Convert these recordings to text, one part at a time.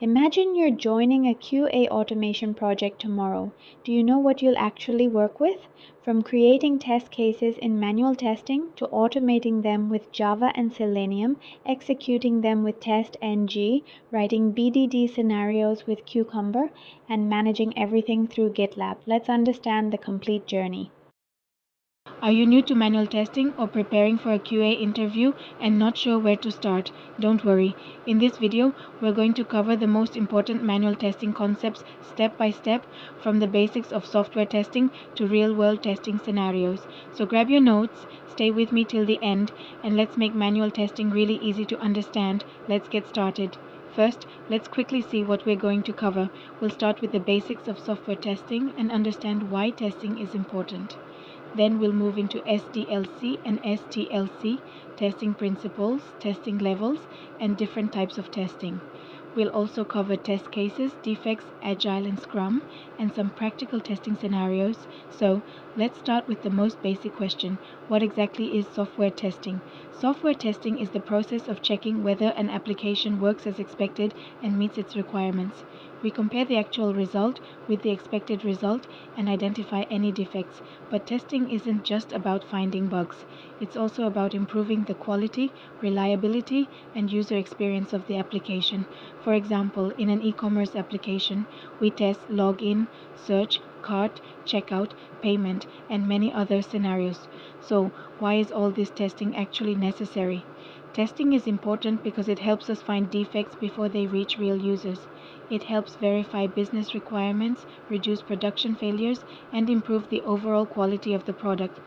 Imagine you're joining a QA automation project tomorrow. Do you know what you'll actually work with? From creating test cases in manual testing to automating them with Java and Selenium, executing them with TestNG, writing BDD scenarios with Cucumber, and managing everything through GitLab. Let's understand the complete journey. Are you new to manual testing or preparing for a QA interview and not sure where to start? Don't worry. In this video, we're going to cover the most important manual testing concepts step by step, from the basics of software testing to real-world testing scenarios. So grab your notes, stay with me till the end, and let's make manual testing really easy to understand. Let's get started. First, let's quickly see what we're going to cover. We'll start with the basics of software testing and understand why testing is important. Then we'll move into SDLC and STLC, testing principles, testing levels, and different types of testing. We'll also cover test cases, defects, Agile and Scrum, and some practical testing scenarios. So let's start with the most basic question. What exactly is software testing? Software testing is the process of checking whether an application works as expected and meets its requirements. We compare the actual result with the expected result and identify any defects. But testing isn't just about finding bugs. It's also about improving the quality, reliability, and user experience of the application. For example, in an e-commerce application, we test login, search, cart, checkout, payment, and many other scenarios. So, why is all this testing actually necessary? Testing is important because it helps us find defects before they reach real users. It helps verify business requirements, reduce production failures, and improve the overall quality of the product.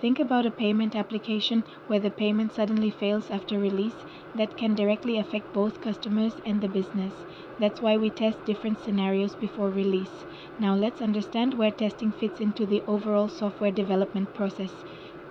Think about a payment application where the payment suddenly fails after release. That can directly affect both customers and the business. That's why we test different scenarios before release. Now let's understand where testing fits into the overall software development process.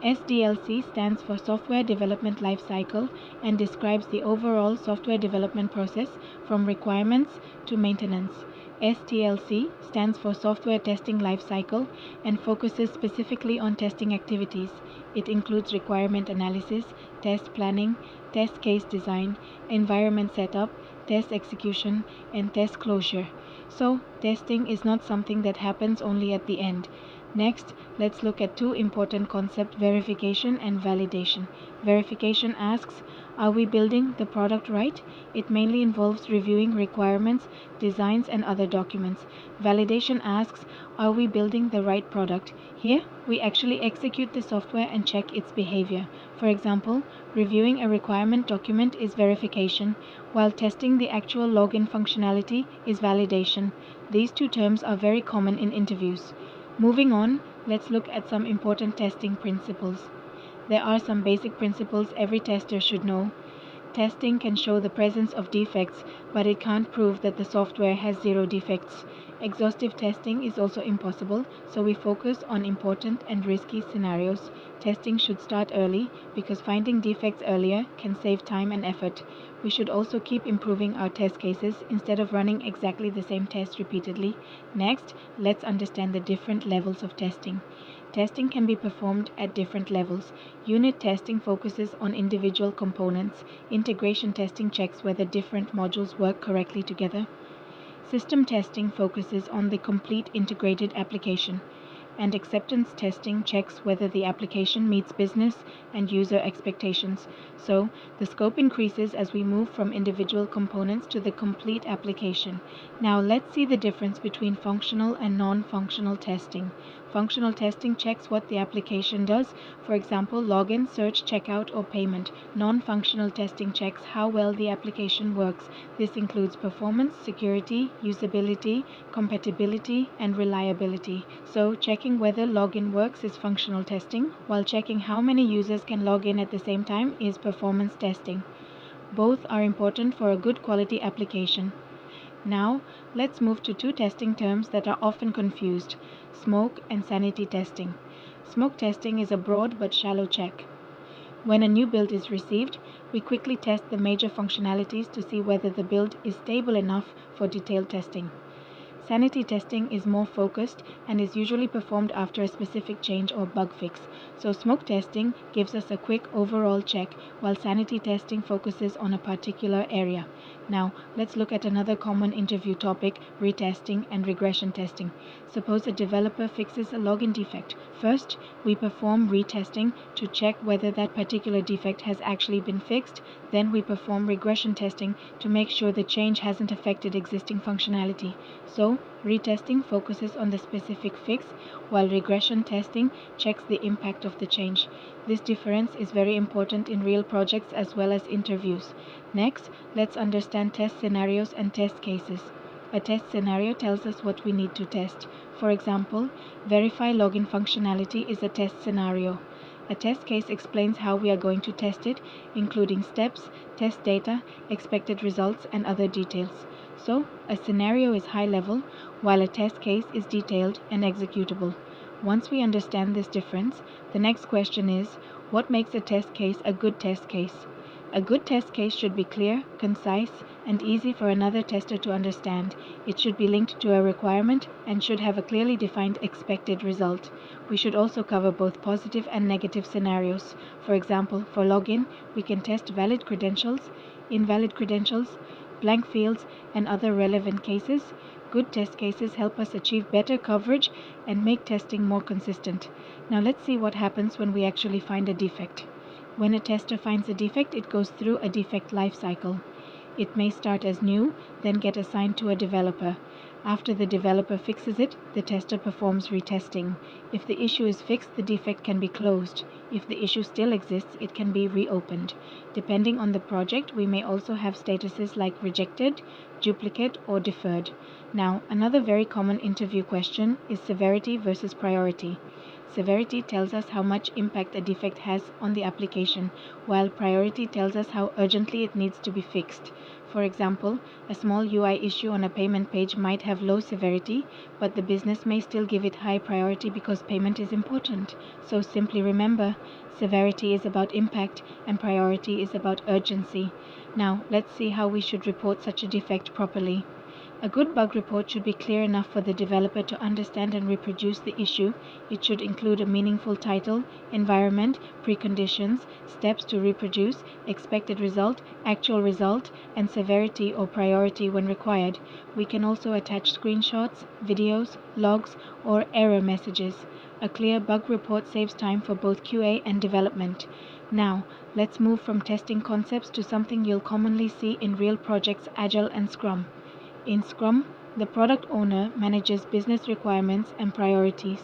SDLC stands for Software Development Lifecycle and describes the overall software development process from requirements to maintenance. STLC stands for Software Testing Lifecycle and focuses specifically on testing activities. It includes requirement analysis, test planning, test case design, environment setup, test execution, and test closure. So, testing is not something that happens only at the end. Next, let's look at two important concepts: verification and validation. Verification asks, are we building the product right? It mainly involves reviewing requirements, designs, and other documents. Validation asks, are we building the right product? Here, we actually execute the software and check its behavior. For example, reviewing a requirement document is verification, while testing the actual login functionality is validation. These two terms are very common in interviews. Moving on, let's look at some important testing principles. There are some basic principles every tester should know. Testing can show the presence of defects, but it can't prove that the software has zero defects. Exhaustive testing is also impossible, so we focus on important and risky scenarios. Testing should start early because finding defects earlier can save time and effort. We should also keep improving our test cases instead of running exactly the same test repeatedly. Next, let's understand the different levels of testing. Testing can be performed at different levels. Unit testing focuses on individual components. Integration testing checks whether different modules work correctly together. System testing focuses on the complete integrated application. And acceptance testing checks whether the application meets business and user expectations. So, the scope increases as we move from individual components to the complete application. Now, let's see the difference between functional and non-functional testing. Functional testing checks what the application does, for example, login, search, checkout, or payment. Non-functional testing checks how well the application works. This includes performance, security, usability, compatibility, and reliability. So, checking whether login works is functional testing, while checking how many users can log in at the same time is performance testing. Both are important for a good quality application. Now, let's move to two testing terms that are often confused: smoke and sanity testing. Smoke testing is a broad but shallow check. When a new build is received, we quickly test the major functionalities to see whether the build is stable enough for detailed testing. Sanity testing is more focused and is usually performed after a specific change or bug fix. So smoke testing gives us a quick overall check, while sanity testing focuses on a particular area. Now, let's look at another common interview topic, retesting and regression testing. Suppose a developer fixes a login defect. First, we perform retesting to check whether that particular defect has actually been fixed. Then we perform regression testing to make sure the change hasn't affected existing functionality. So, retesting focuses on the specific fix, while regression testing checks the impact of the change. This difference is very important in real projects as well as interviews. Next, let's understand test scenarios and test cases. A test scenario tells us what we need to test. For example, verify login functionality is a test scenario. A test case explains how we are going to test it, including steps, test data, expected results, and other details. So, a scenario is high level, while a test case is detailed and executable. Once we understand this difference, the next question is, what makes a test case a good test case? A good test case should be clear, concise, and easy for another tester to understand. It should be linked to a requirement and should have a clearly defined expected result. We should also cover both positive and negative scenarios. For example, for login, we can test valid credentials, invalid credentials, blank fields, and other relevant cases. Good test cases help us achieve better coverage and make testing more consistent. Now let's see what happens when we actually find a defect. When a tester finds a defect, it goes through a defect lifecycle. It may start as new, then get assigned to a developer. After the developer fixes it, the tester performs retesting. If the issue is fixed, the defect can be closed. If the issue still exists, it can be reopened. Depending on the project, we may also have statuses like rejected, duplicate, or deferred. Now, another very common interview question is severity versus priority. Severity tells us how much impact a defect has on the application, while priority tells us how urgently it needs to be fixed. For example, a small UI issue on a payment page might have low severity, but the business may still give it high priority because payment is important. So simply remember, severity is about impact and priority is about urgency. Now, let's see how we should report such a defect properly. A good bug report should be clear enough for the developer to understand and reproduce the issue. It should include a meaningful title, environment, preconditions, steps to reproduce, expected result, actual result, and severity or priority when required. We can also attach screenshots, videos, logs, or error messages. A clear bug report saves time for both QA and development. Now, let's move from testing concepts to something you'll commonly see in real projects, Agile and Scrum. In Scrum, the product owner manages business requirements and priorities.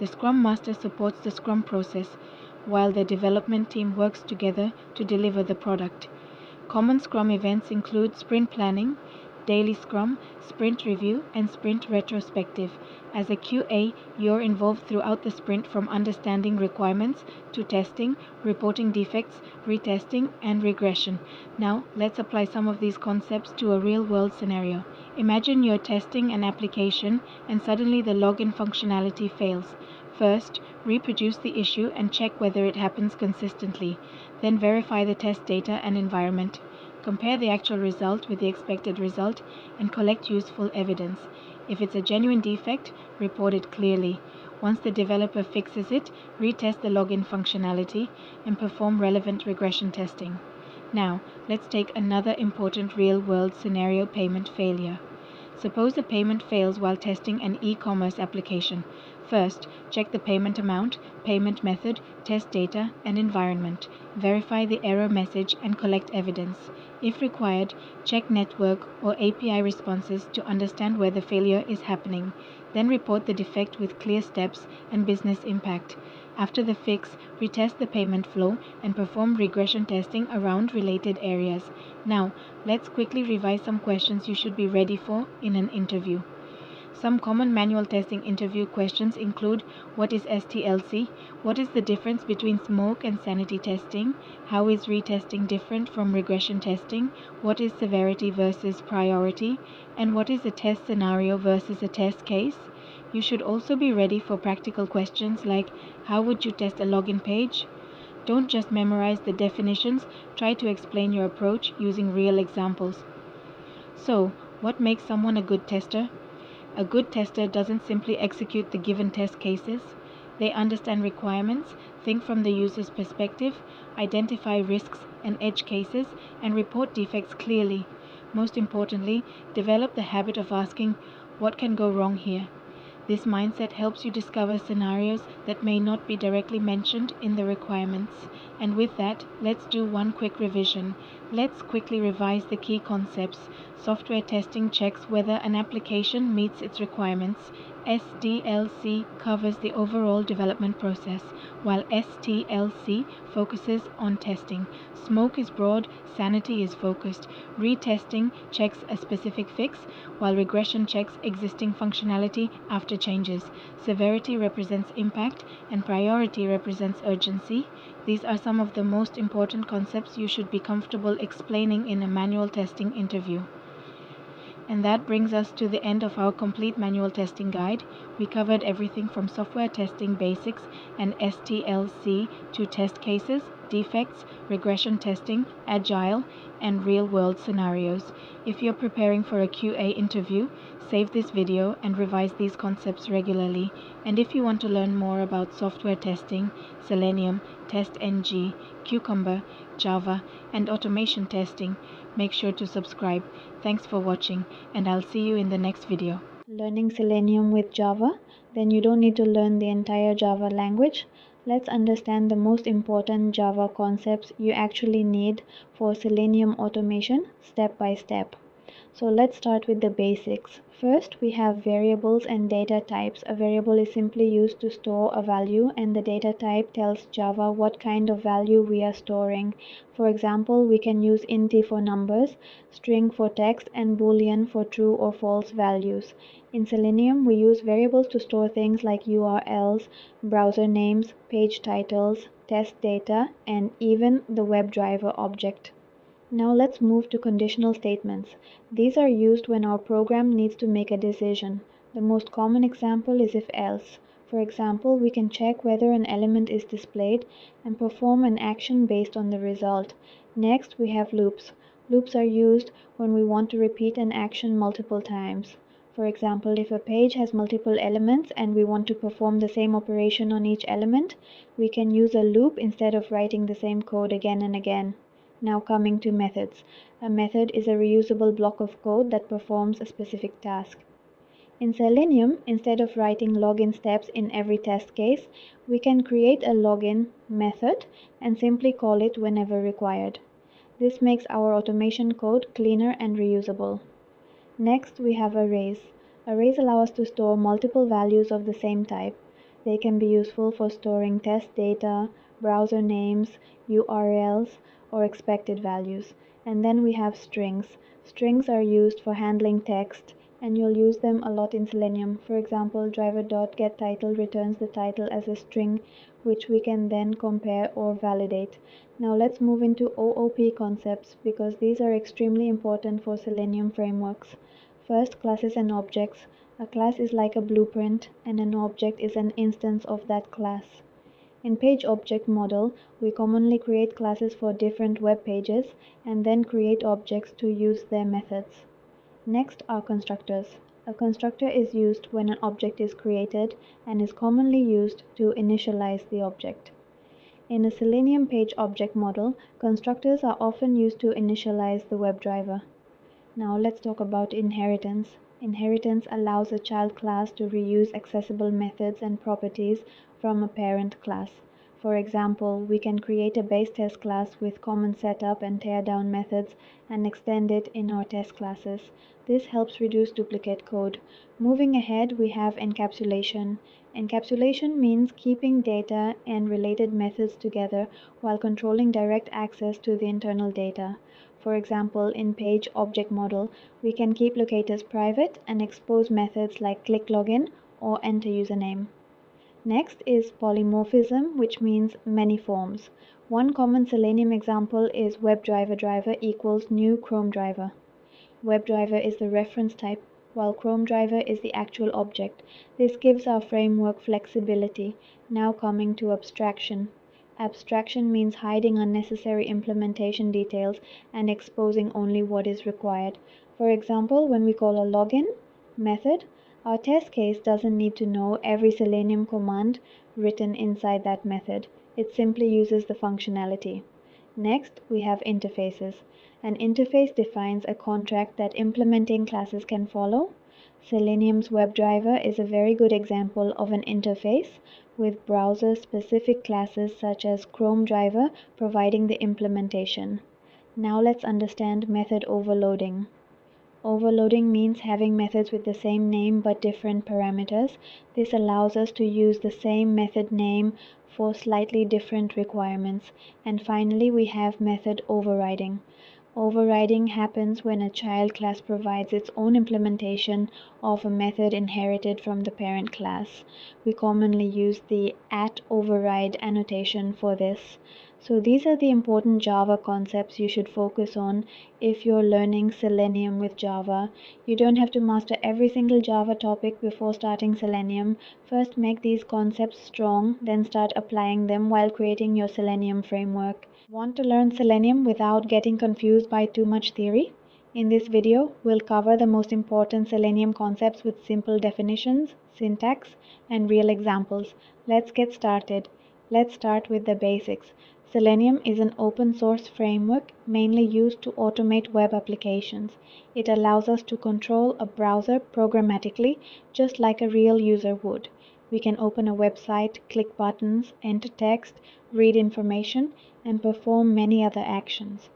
The Scrum Master supports the Scrum process, while the development team works together to deliver the product. Common Scrum events include sprint planning, daily Scrum, sprint review, and sprint retrospective. As a QA, you're involved throughout the sprint from understanding requirements to testing, reporting defects, retesting, and regression. Now, let's apply some of these concepts to a real-world scenario. Imagine you're testing an application and suddenly the login functionality fails. First, reproduce the issue and check whether it happens consistently. Then verify the test data and environment. Compare the actual result with the expected result and collect useful evidence. If it's a genuine defect, report it clearly. Once the developer fixes it, retest the login functionality and perform relevant regression testing. Now, let's take another important real-world scenario: payment failure. Suppose a payment fails while testing an e-commerce application. First, check the payment amount, payment method, test data, and environment. Verify the error message and collect evidence. If required, check network or API responses to understand where the failure is happening. Then report the defect with clear steps and business impact. After the fix, retest the payment flow and perform regression testing around related areas. Now, let's quickly revise some questions you should be ready for in an interview. Some common manual testing interview questions include: what is STLC? What is the difference between smoke and sanity testing? How is retesting different from regression testing? What is severity versus priority? And what is a test scenario versus a test case? You should also be ready for practical questions like: how would you test a login page? Don't just memorize the definitions, try to explain your approach using real examples. So, what makes someone a good tester? A good tester doesn't simply execute the given test cases. They understand requirements, think from the user's perspective, identify risks and edge cases, and report defects clearly. Most importantly, develop the habit of asking, what can go wrong here? This mindset helps you discover scenarios that may not be directly mentioned in the requirements. And with that, let's do one quick revision. Let's quickly revise the key concepts. Software testing checks whether an application meets its requirements. SDLC covers the overall development process, while STLC focuses on testing. Smoke is broad, sanity is focused. Retesting checks a specific fix, while regression checks existing functionality after changes. Severity represents impact, and priority represents urgency. These are some of the most important concepts you should be comfortable explaining in a manual testing interview. And that brings us to the end of our complete manual testing guide. We covered everything from software testing basics and STLC to test cases, defects, regression testing, agile, and real-world scenarios. If you're preparing for a QA interview, save this video and revise these concepts regularly. And if you want to learn more about software testing, Selenium, TestNG, Cucumber, Java, and automation testing, make sure to subscribe. Thanks for watching, and I'll see you in the next video. Learning Selenium with Java? Then you don't need to learn the entire Java language. Let's understand the most important Java concepts you actually need for Selenium automation step by step. So let's start with the basics. First, we have variables and data types. A variable is simply used to store a value, and the data type tells Java what kind of value we are storing. For example, we can use int for numbers, string for text, and boolean for true or false values. In Selenium, we use variables to store things like URLs, browser names, page titles, test data, and even the WebDriver object. Now let's move to conditional statements. These are used when our program needs to make a decision. The most common example is if else. For example, we can check whether an element is displayed and perform an action based on the result. Next, we have loops. Loops are used when we want to repeat an action multiple times. For example, if a page has multiple elements and we want to perform the same operation on each element, we can use a loop instead of writing the same code again and again. Now coming to methods. A method is a reusable block of code that performs a specific task. In Selenium, instead of writing login steps in every test case, we can create a login method and simply call it whenever required. This makes our automation code cleaner and reusable. Next, we have arrays. Arrays allow us to store multiple values of the same type. They can be useful for storing test data, browser names, URLs, or expected values. And then we have strings. Strings are used for handling text, and you'll use them a lot in Selenium. For example, driver.getTitle returns the title as a string, which we can then compare or validate. Now let's move into OOP concepts, because these are extremely important for Selenium frameworks. First, classes and objects. A class is like a blueprint, and an object is an instance of that class. In page object model, we commonly create classes for different web pages and then create objects to use their methods. Next are constructors. A constructor is used when an object is created and is commonly used to initialize the object. In a Selenium page object model, constructors are often used to initialize the WebDriver. Now let's talk about inheritance. Inheritance allows a child class to reuse accessible methods and properties from a parent class. For example, we can create a base test class with common setup and teardown methods and extend it in our test classes. This helps reduce duplicate code. Moving ahead, we have encapsulation. Encapsulation means keeping data and related methods together while controlling direct access to the internal data. For example, in page object model, we can keep locators private and expose methods like click login or enter username. Next is polymorphism, which means many forms. One common Selenium example is WebDriver driver equals new Chrome driver. WebDriver is the reference type, while Chrome driver is the actual object. This gives our framework flexibility. Now coming to abstraction. Abstraction means hiding unnecessary implementation details and exposing only what is required. For example, when we call a login method, our test case doesn't need to know every Selenium command written inside that method. It simply uses the functionality. Next, we have interfaces. An interface defines a contract that implementing classes can follow. Selenium's WebDriver is a very good example of an interface, with browser-specific classes such as Chrome Driver providing the implementation. Now let's understand method overloading. Overloading means having methods with the same name but different parameters. This allows us to use the same method name for slightly different requirements. And finally, we have method overriding. Overriding happens when a child class provides its own implementation of a method inherited from the parent class. We commonly use the @override annotation for this. So these are the important Java concepts you should focus on if you're learning Selenium with Java. You don't have to master every single Java topic before starting Selenium. First make these concepts strong, then start applying them while creating your Selenium framework. Want to learn Selenium without getting confused by too much theory? In this video, we'll cover the most important Selenium concepts with simple definitions, syntax, and real examples. Let's get started. Let's start with the basics. Selenium is an open source framework mainly used to automate web applications. It allows us to control a browser programmatically, just like a real user would. We can open a website, click buttons, enter text, read information, and perform many other actions.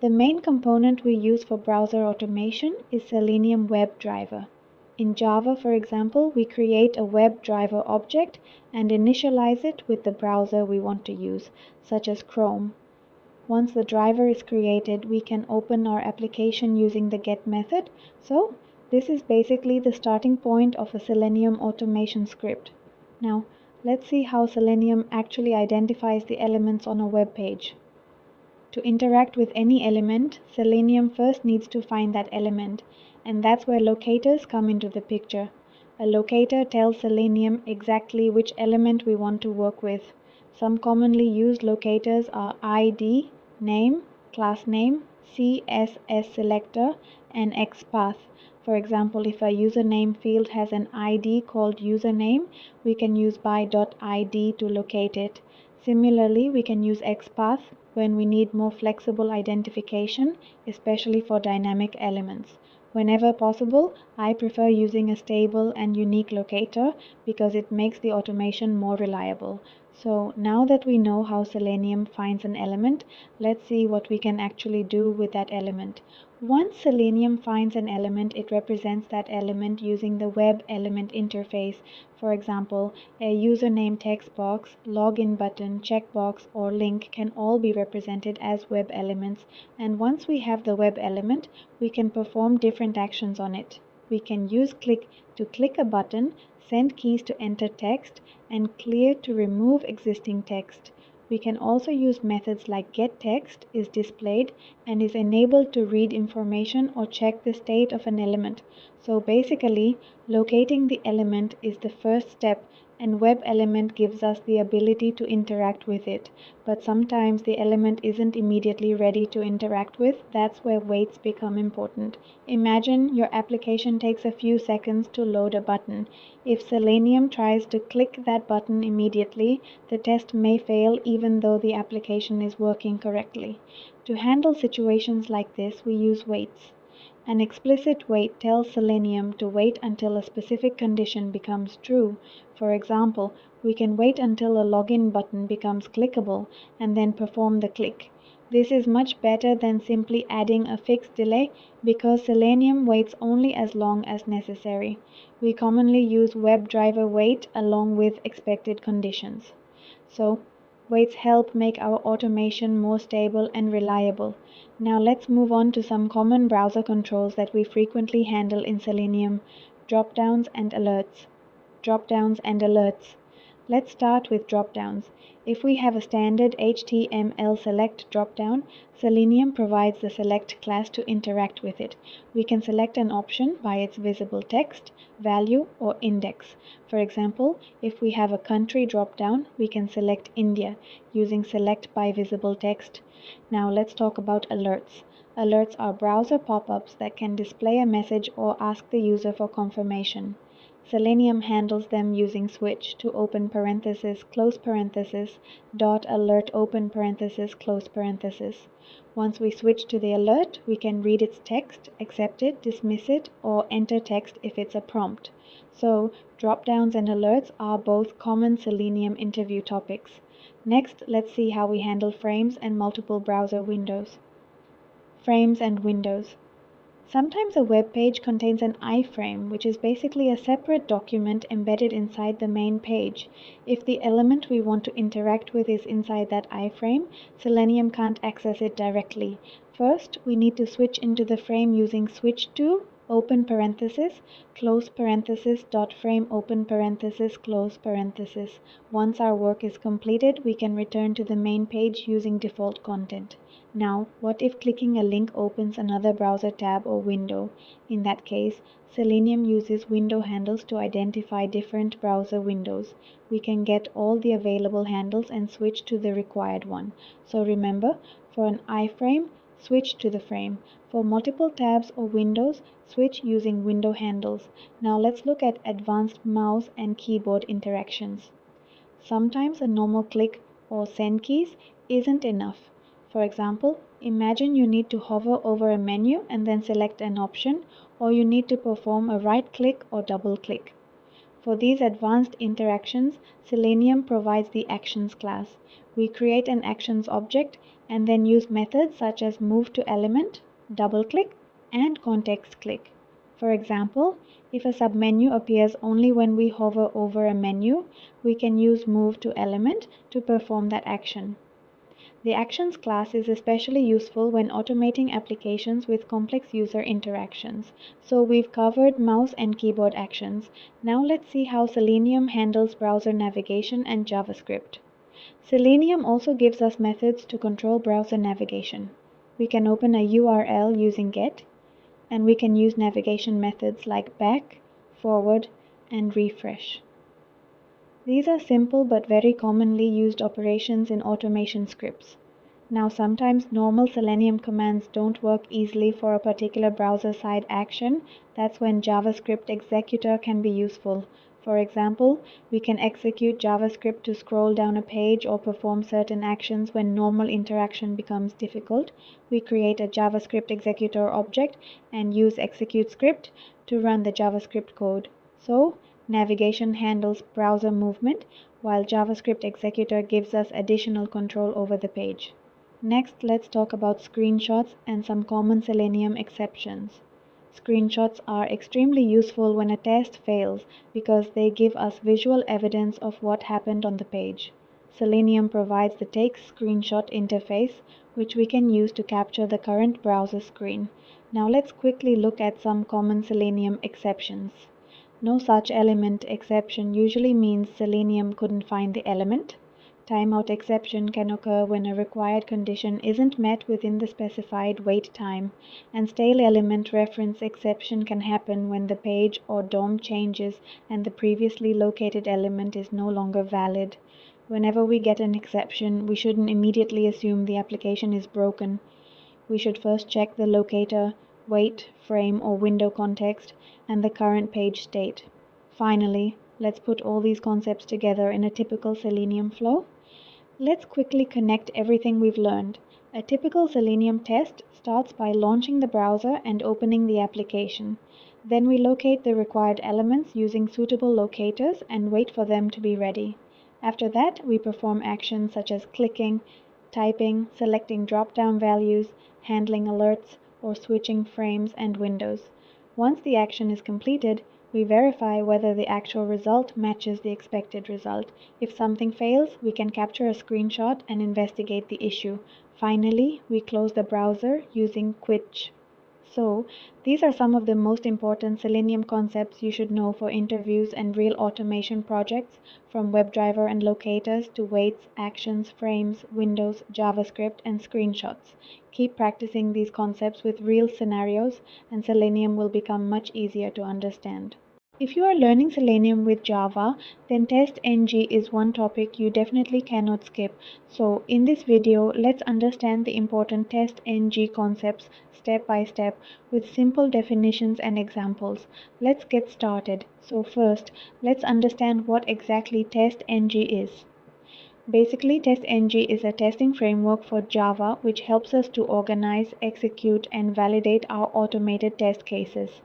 The main component we use for browser automation is Selenium WebDriver. In Java, for example, we create a WebDriver object and initialize it with the browser we want to use, such as Chrome. Once the driver is created, we can open our application using the get method. So, this is basically the starting point of a Selenium automation script. Now, let's see how Selenium actually identifies the elements on a web page. To interact with any element, Selenium first needs to find that element, and that's where locators come into the picture. A locator tells Selenium exactly which element we want to work with. Some commonly used locators are ID, name, class name, CSS selector, and XPath. For example, if a username field has an ID called username, we can use by.id to locate it. Similarly, we can use XPath when we need more flexible identification, especially for dynamic elements. Whenever possible, I prefer using a stable and unique locator because it makes the automation more reliable. So now that we know how Selenium finds an element, let's see what we can actually do with that element. Once Selenium finds an element, it represents that element using the web element interface. For example, a username text box, login button, checkbox, or link can all be represented as web elements. And once we have the web element, we can perform different actions on it. We can use click to click a button, send keys to enter text, and clear to remove existing text. We can also use methods like getText is displayed and is enabled to read information or check the state of an element. So basically, locating the element is the first step, and web element gives us the ability to interact with it. But sometimes the element isn't immediately ready to interact with. That's where waits become important. Imagine your application takes a few seconds to load a button. If Selenium tries to click that button immediately, the test may fail even though the application is working correctly. To handle situations like this, we use waits. An explicit wait tells Selenium to wait until a specific condition becomes true. For example, we can wait until a login button becomes clickable and then perform the click. This is much better than simply adding a fixed delay because Selenium waits only as long as necessary. We commonly use WebDriver wait along with expected conditions. So, waits help make our automation more stable and reliable. Now let's move on to some common browser controls that we frequently handle in Selenium, dropdowns and alerts. Dropdowns and alerts. Let's start with dropdowns. If we have a standard HTML select dropdown, Selenium provides the select class to interact with it. We can select an option by its visible text, value, or index. For example, if we have a country dropdown, we can select India using select by visible text. Now let's talk about alerts. Alerts are browser pop-ups that can display a message or ask the user for confirmation. Selenium handles them using switch to open parenthesis, close parenthesis, dot alert open parenthesis, close parenthesis. Once we switch to the alert, we can read its text, accept it, dismiss it, or enter text if it's a prompt. So, drop-downs and alerts are both common Selenium interview topics. Next, let's see how we handle frames and multiple browser windows. Frames and windows. Sometimes a web page contains an iframe, which is basically a separate document embedded inside the main page. If the element we want to interact with is inside that iframe, Selenium can't access it directly. First, we need to switch into the frame using switch to open parenthesis, close parenthesis, dot frame open parenthesis, close parenthesis. Once our work is completed, we can return to the main page using default content. Now, what if clicking a link opens another browser tab or window? In that case, Selenium uses window handles to identify different browser windows. We can get all the available handles and switch to the required one. So remember, for an iframe, switch to the frame. For multiple tabs or windows, switch using window handles. Now let's look at advanced mouse and keyboard interactions. Sometimes a normal click or send keys isn't enough. For example, imagine you need to hover over a menu and then select an option, or you need to perform a right click or double click. For these advanced interactions, Selenium provides the Actions class. We create an Actions object and then use methods such as move to element, double click, and context click. For example, if a submenu appears only when we hover over a menu, we can use move to element to perform that action. The Actions class is especially useful when automating applications with complex user interactions. So we've covered mouse and keyboard actions. Now let's see how Selenium handles browser navigation and JavaScript. Selenium also gives us methods to control browser navigation. We can open a URL using get, and we can use navigation methods like back, forward, and refresh. These are simple but very commonly used operations in automation scripts. Now sometimes normal Selenium commands don't work easily for a particular browser-side action. That's when JavaScript executor can be useful. For example, we can execute JavaScript to scroll down a page or perform certain actions when normal interaction becomes difficult. We create a JavaScript executor object and use execute script to run the JavaScript code. So, navigation handles browser movement, while JavaScript executor gives us additional control over the page. Next, let's talk about screenshots and some common Selenium exceptions. Screenshots are extremely useful when a test fails because they give us visual evidence of what happened on the page. Selenium provides the Take Screenshot interface, which we can use to capture the current browser screen. Now let's quickly look at some common Selenium exceptions. No such element exception usually means Selenium couldn't find the element. Timeout exception can occur when a required condition isn't met within the specified wait time, and stale element reference exception can happen when the page or DOM changes and the previously located element is no longer valid. Whenever we get an exception, we shouldn't immediately assume the application is broken. We should first check the locator, wait, frame, or window context, and the current page state. Finally, let's put all these concepts together in a typical Selenium flow. Let's quickly connect everything we've learned. A typical Selenium test starts by launching the browser and opening the application. Then we locate the required elements using suitable locators and wait for them to be ready. After that, we perform actions such as clicking, typing, selecting drop-down values, handling alerts, or switching frames and windows. Once the action is completed, we verify whether the actual result matches the expected result. If something fails, we can capture a screenshot and investigate the issue. Finally, we close the browser using quit. So, these are some of the most important Selenium concepts you should know for interviews and real automation projects, from WebDriver and locators to waits, actions, frames, windows, JavaScript, and screenshots. Keep practicing these concepts with real scenarios, and Selenium will become much easier to understand. If you are learning Selenium with Java, then TestNG is one topic you definitely cannot skip. So in this video, let's understand the important TestNG concepts step by step with simple definitions and examples. Let's get started. So first, let's understand what exactly TestNG is. Basically, TestNG is a testing framework for Java which helps us to organize, execute, and validate our automated test cases.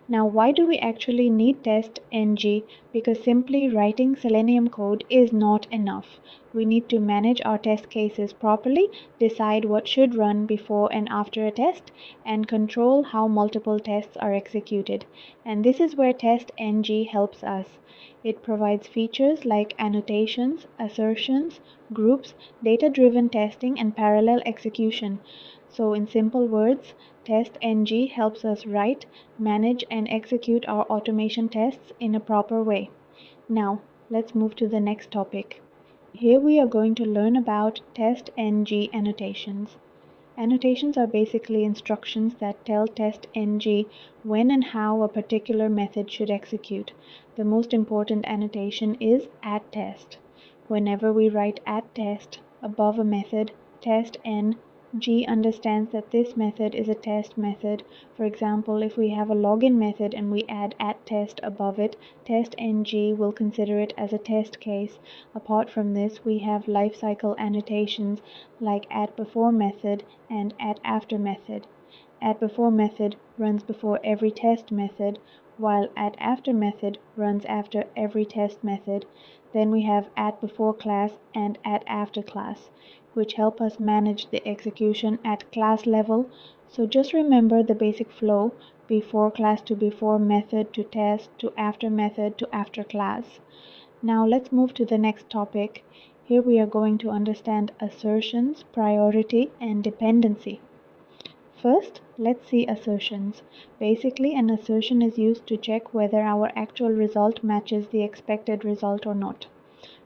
Now, why do we actually need TestNG? Because simply writing Selenium code is not enough. We need to manage our test cases properly, decide what should run before and after a test, and control how multiple tests are executed. And this is where TestNG helps us. It provides features like annotations, assertions, groups, data-driven testing, and parallel execution. So in simple words, TestNG helps us write, manage, and execute our automation tests in a proper way. Now, let's move to the next topic. Here we are going to learn about TestNG annotations. Annotations are basically instructions that tell TestNG when and how a particular method should execute. The most important annotation is @test. Whenever we write @test above a method, TestNG understands that this method is a test method. For example, if we have a login method and we add @test above it, TestNG will consider it as a test case. Apart from this, we have lifecycle annotations like @before method and @after method. @before method runs before every test method, while @after method runs after every test method. Then we have @before class and @after class, which help us manage the execution at class level. So just remember the basic flow: before class to before method to test to after method to after class. Now let's move to the next topic. Here we are going to understand assertions, priority, and dependency. First, let's see assertions. Basically, an assertion is used to check whether our actual result matches the expected result or not.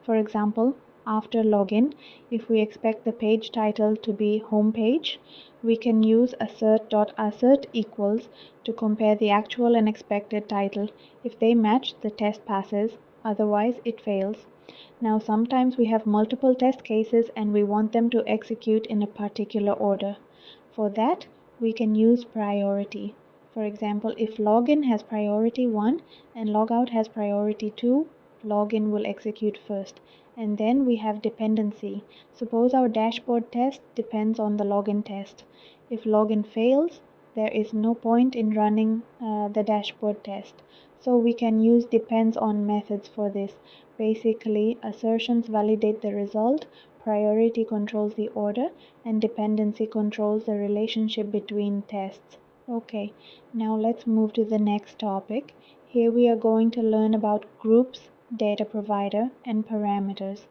For example, after login, if we expect the page title to be home page, we can use assert.assert equals to compare the actual and expected title. If they match, the test passes, otherwise it fails. Now sometimes we have multiple test cases and we want them to execute in a particular order. For that, we can use priority. For example, if login has priority 1 and logout has priority 2, login will execute first. And then we have dependency. Suppose our dashboard test depends on the login test. If login fails, there is no point in running the dashboard test. So we can use depends on methods for this. Basically, assertions validate the result, priority controls the order, and dependency controls the relationship between tests. Okay, now let's move to the next topic. Here we are going to learn about groups, data provider, and parameters.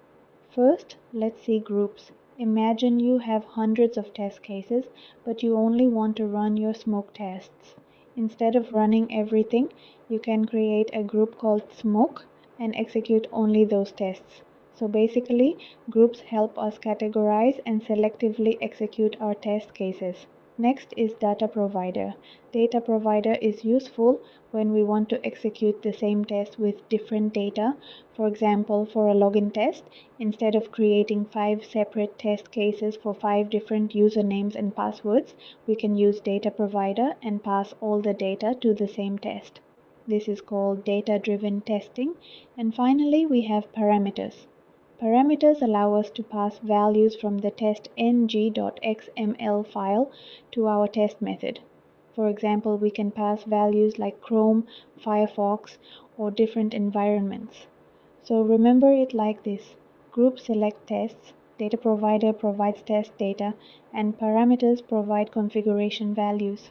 First, let's see groups. Imagine you have hundreds of test cases, but you only want to run your smoke tests. Instead of running everything, you can create a group called smoke and execute only those tests. So basically, groups help us categorize and selectively execute our test cases. Next is data provider. Data provider is useful when we want to execute the same test with different data. For example, for a login test, instead of creating 5 separate test cases for 5 different usernames and passwords, we can use data provider and pass all the data to the same test. This is called data-driven testing. And finally, we have parameters. Parameters allow us to pass values from the testng.xml file to our test method. For example, we can pass values like Chrome, Firefox, or different environments. So remember it like this: group select tests, data provider provides test data, and parameters provide configuration values.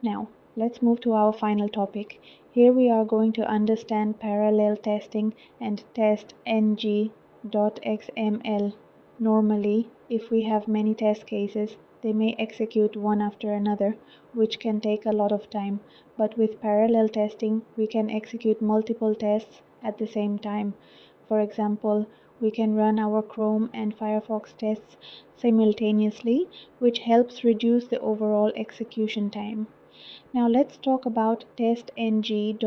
Now, let's move to our final topic. Here we are going to understand parallel testing and testng.xml. Normally, if we have many test cases, they may execute one after another, which can take a lot of time. But with parallel testing, we can execute multiple tests at the same time. For example, we can run our Chrome and Firefox tests simultaneously, which helps reduce the overall execution time. Now let's talk about testng.xml.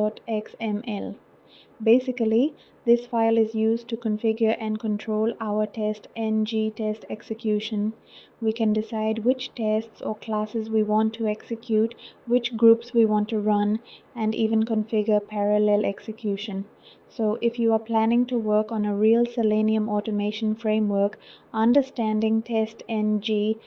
Basically, this file is used to configure and control our TestNG test execution. We can decide which tests or classes we want to execute, which groups we want to run, and even configure parallel execution. So if you are planning to work on a real Selenium automation framework, understanding testng.xml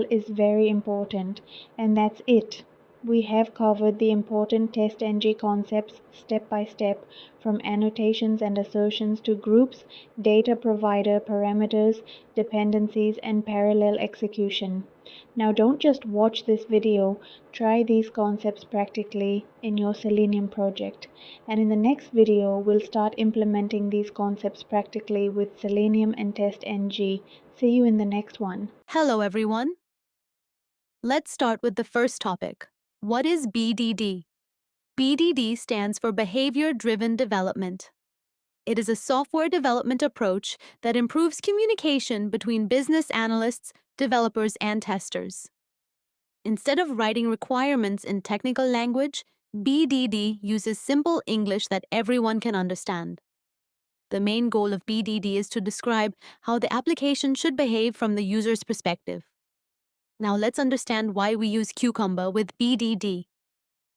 is very important. And that's it. We have covered the important TestNG concepts step by step, from annotations and assertions to groups, data provider parameters, dependencies, and parallel execution. Now don't just watch this video, try these concepts practically in your Selenium project. And in the next video, we'll start implementing these concepts practically with Selenium and TestNG. See you in the next one. Hello, everyone. Let's start with the first topic. What is BDD? BDD stands for Behavior Driven Development. It is a software development approach that improves communication between business analysts, developers, and testers. Instead of writing requirements in technical language, BDD uses simple English that everyone can understand. The main goal of BDD is to describe how the application should behave from the user's perspective. Now let's understand why we use Cucumber with BDD.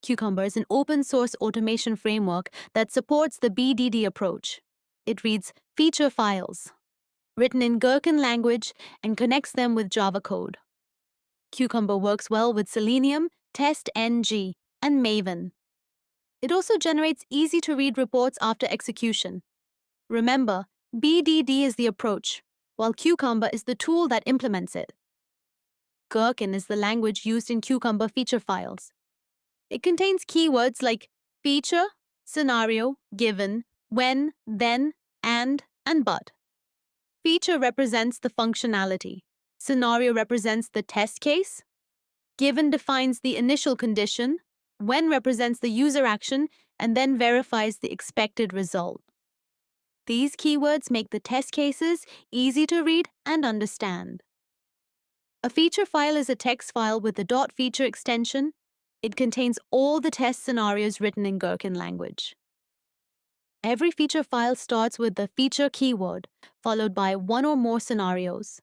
Cucumber is an open-source automation framework that supports the BDD approach. It reads feature files, written in Gherkin language, and connects them with Java code. Cucumber works well with Selenium, TestNG, and Maven. It also generates easy-to-read reports after execution. Remember, BDD is the approach, while Cucumber is the tool that implements it. Gherkin is the language used in Cucumber feature files. It contains keywords like feature, scenario, given, when, then, and but. Feature represents the functionality. Scenario represents the test case. Given defines the initial condition. When represents the user action, and then verifies the expected result. These keywords make the test cases easy to read and understand. A feature file is a text file with the .feature extension. It contains all the test scenarios written in Gherkin language. Every feature file starts with the feature keyword, followed by one or more scenarios.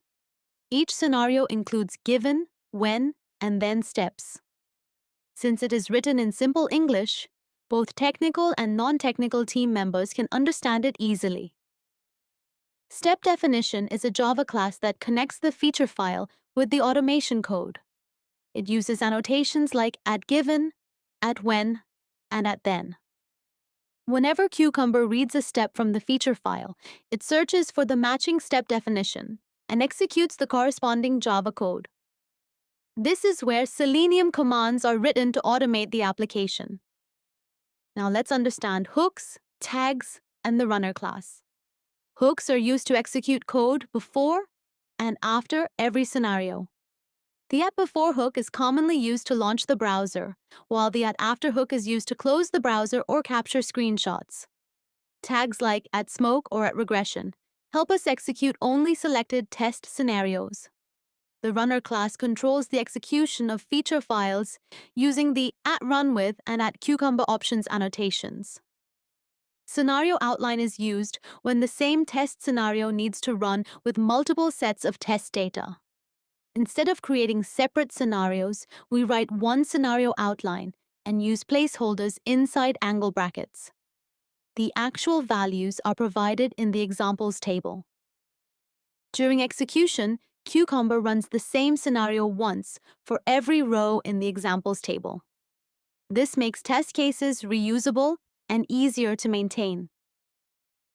Each scenario includes given, when, and then steps. Since it is written in simple English, both technical and non-technical team members can understand it easily. Step definition is a Java class that connects the feature file with the automation code. It uses annotations like @given, @when, and @then. Whenever Cucumber reads a step from the feature file, it searches for the matching step definition and executes the corresponding Java code. This is where Selenium commands are written to automate the application. Now let's understand hooks, tags, and the runner class. Hooks are used to execute code before and after every scenario. The @before hook is commonly used to launch the browser, while the @after hook is used to close the browser or capture screenshots. Tags like @smoke or @regression help us execute only selected test scenarios. The runner class controls the execution of feature files using the @runWith and @cucumber options annotations. Scenario outline is used when the same test scenario needs to run with multiple sets of test data. Instead of creating separate scenarios, we write one scenario outline and use placeholders inside angle brackets. The actual values are provided in the examples table. During execution, Cucumber runs the same scenario once for every row in the examples table. This makes test cases reusable and easier to maintain.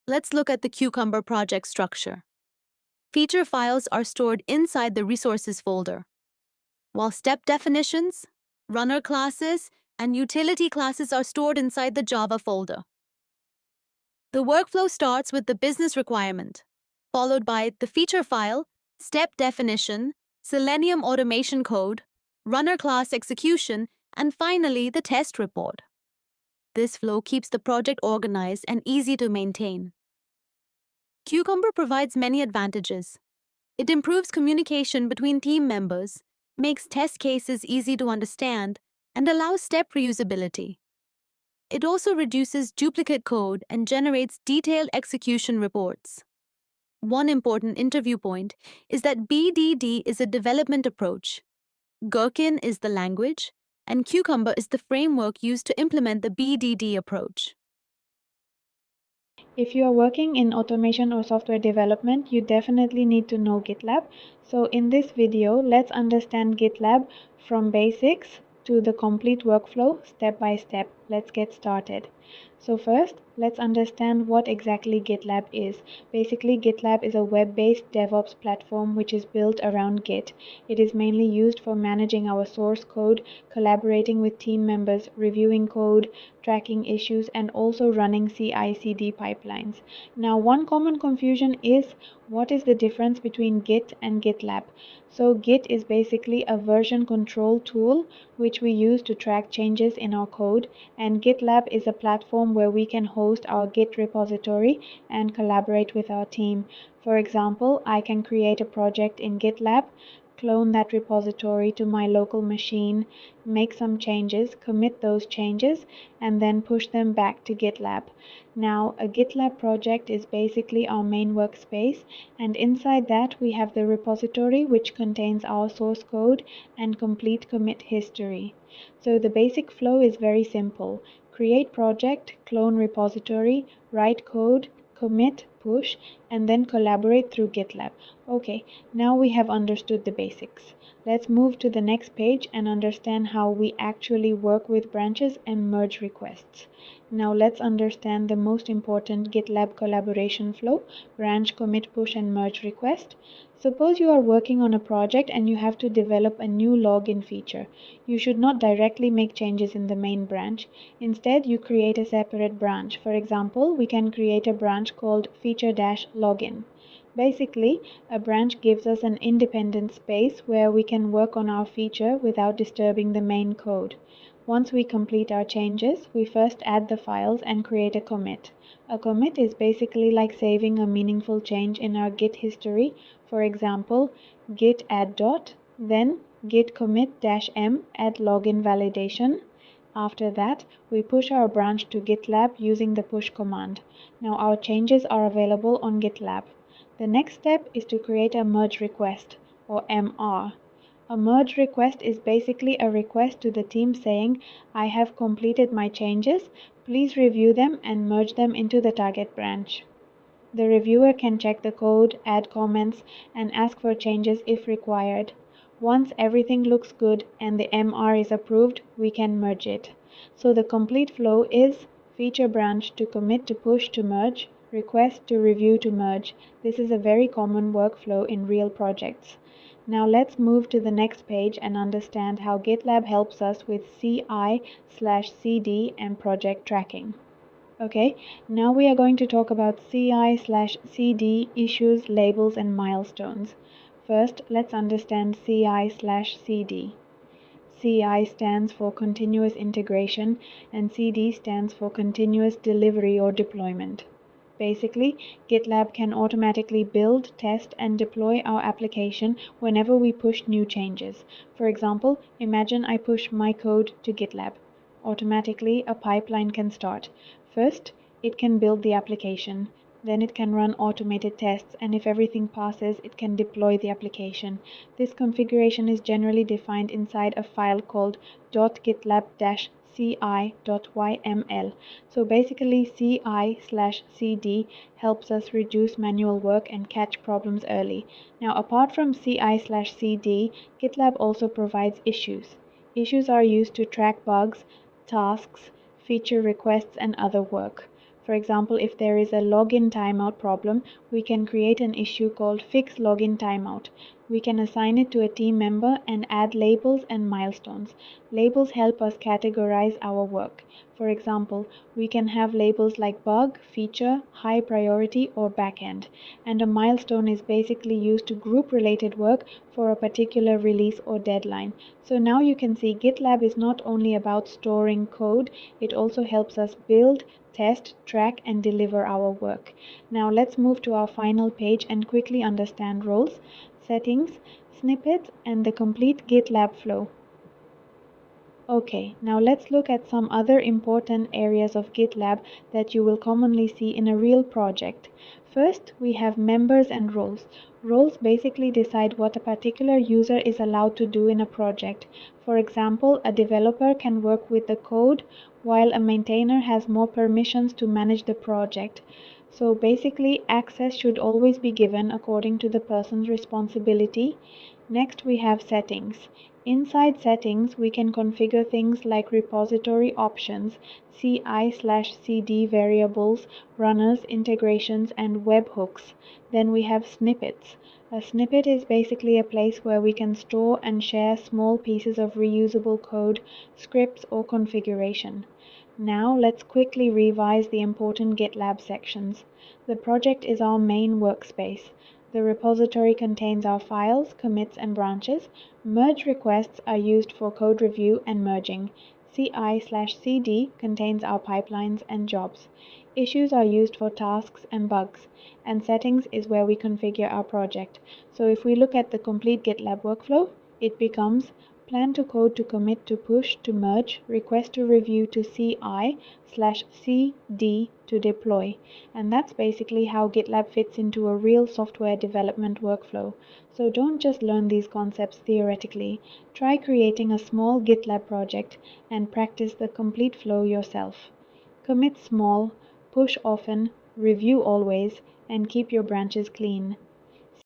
Let's look at the Cucumber project structure. Feature files are stored inside the resources folder, while step definitions, runner classes, and utility classes are stored inside the Java folder. The workflow starts with the business requirement, followed by the feature file, step definition, Selenium automation code, runner class execution, and finally the test report. This flow keeps the project organized and easy to maintain. Cucumber provides many advantages. It improves communication between team members, makes test cases easy to understand, and allows step reusability. It also reduces duplicate code and generates detailed execution reports. One important interview point is that BDD is a development approach. Gherkin is the language, and Cucumber is the framework used to implement the BDD approach. If you are working in automation or software development, you definitely need to know GitLab. So in this video, let's understand GitLab from basics to the complete workflow step by step. Let's get started. So first, let's understand what exactly GitLab is. Basically, GitLab is a web-based DevOps platform which is built around Git. It is mainly used for managing our source code, collaborating with team members, reviewing code, tracking issues, and also running CI/CD pipelines. Now, one common confusion is what is the difference between Git and GitLab? So, Git is basically a version control tool which we use to track changes in our code, and GitLab is a platform where we can host our Git repository and collaborate with our team. For example, I can create a project in GitLab, clone that repository to my local machine, make some changes, commit those changes, and then push them back to GitLab. Now, a GitLab project is basically our main workspace, and inside that we have the repository which contains our source code and complete commit history. So the basic flow is very simple. Create project, clone repository, write code, commit, push, and then collaborate through GitLab. Okay, now we have understood the basics. Let's move to the next page and understand how we actually work with branches and merge requests. Now let's understand the most important GitLab collaboration flow: branch, commit, push, and merge request. Suppose you are working on a project and you have to develop a new login feature. You should not directly make changes in the main branch. Instead, you create a separate branch. For example, we can create a branch called feature-login. Basically, a branch gives us an independent space where we can work on our feature without disturbing the main code. Once we complete our changes, we first add the files and create a commit. A commit is basically like saving a meaningful change in our Git history. For example, git add dot, then git commit -m add login validation. After that, we push our branch to GitLab using the push command. Now our changes are available on GitLab. The next step is to create a merge request, or MR. A merge request is basically a request to the team saying, I have completed my changes, please review them and merge them into the target branch. The reviewer can check the code, add comments, and ask for changes if required. Once everything looks good and the MR is approved, we can merge it. So the complete flow is feature branch to commit to push to merge, request to review to merge. This is a very common workflow in real projects. Now let's move to the next page and understand how GitLab helps us with CI/CD and project tracking. Okay, now we are going to talk about CI/CD issues, labels, and milestones. First, let's understand CI/CD. CI stands for continuous integration and CD stands for continuous delivery or deployment. Basically, GitLab can automatically build, test, and deploy our application whenever we push new changes. For example, imagine I push my code to GitLab. Automatically, a pipeline can start. First, it can build the application. Then it can run automated tests, and if everything passes, it can deploy the application. This configuration is generally defined inside a file called .gitlab-ci.yml. So basically, CI/CD helps us reduce manual work and catch problems early. Now, apart from CI/CD, GitLab also provides issues. Issues are used to track bugs, tasks, feature requests, and other work. For example, if there is a login timeout problem, we can create an issue called Fix Login Timeout. We can assign it to a team member and add labels and milestones. Labels help us categorize our work. For example, we can have labels like bug, feature, high priority, or backend. And a milestone is basically used to group related work for a particular release or deadline. So now you can see GitLab is not only about storing code, it also helps us build, test, track, and deliver our work. Now let's move to our final page and quickly understand roles. settings, snippets, and the complete GitLab flow. Okay, now let's look at some other important areas of GitLab that you will commonly see in a real project. First, we have members and roles. Roles basically decide what a particular user is allowed to do in a project. For example, a developer can work with the code while a maintainer has more permissions to manage the project. So basically, access should always be given according to the person's responsibility. Next, we have settings. Inside settings, we can configure things like repository options, CI/CD variables, runners, integrations, and webhooks. Then we have snippets. A snippet is basically a place where we can store and share small pieces of reusable code, scripts, or configuration. Now let's quickly revise the important GitLab sections. The project is our main workspace. The repository contains our files, commits, and branches. Merge requests are used for code review and merging. CI/CD contains our pipelines and jobs. Issues are used for tasks and bugs. And settings is where we configure our project. So if we look at the complete GitLab workflow, it becomes plan to code to commit to push to merge, request to review to CI/CD to deploy. And that's basically how GitLab fits into a real software development workflow. So don't just learn these concepts theoretically. Try creating a small GitLab project and practice the complete flow yourself. Commit small, push often, review always, and keep your branches clean.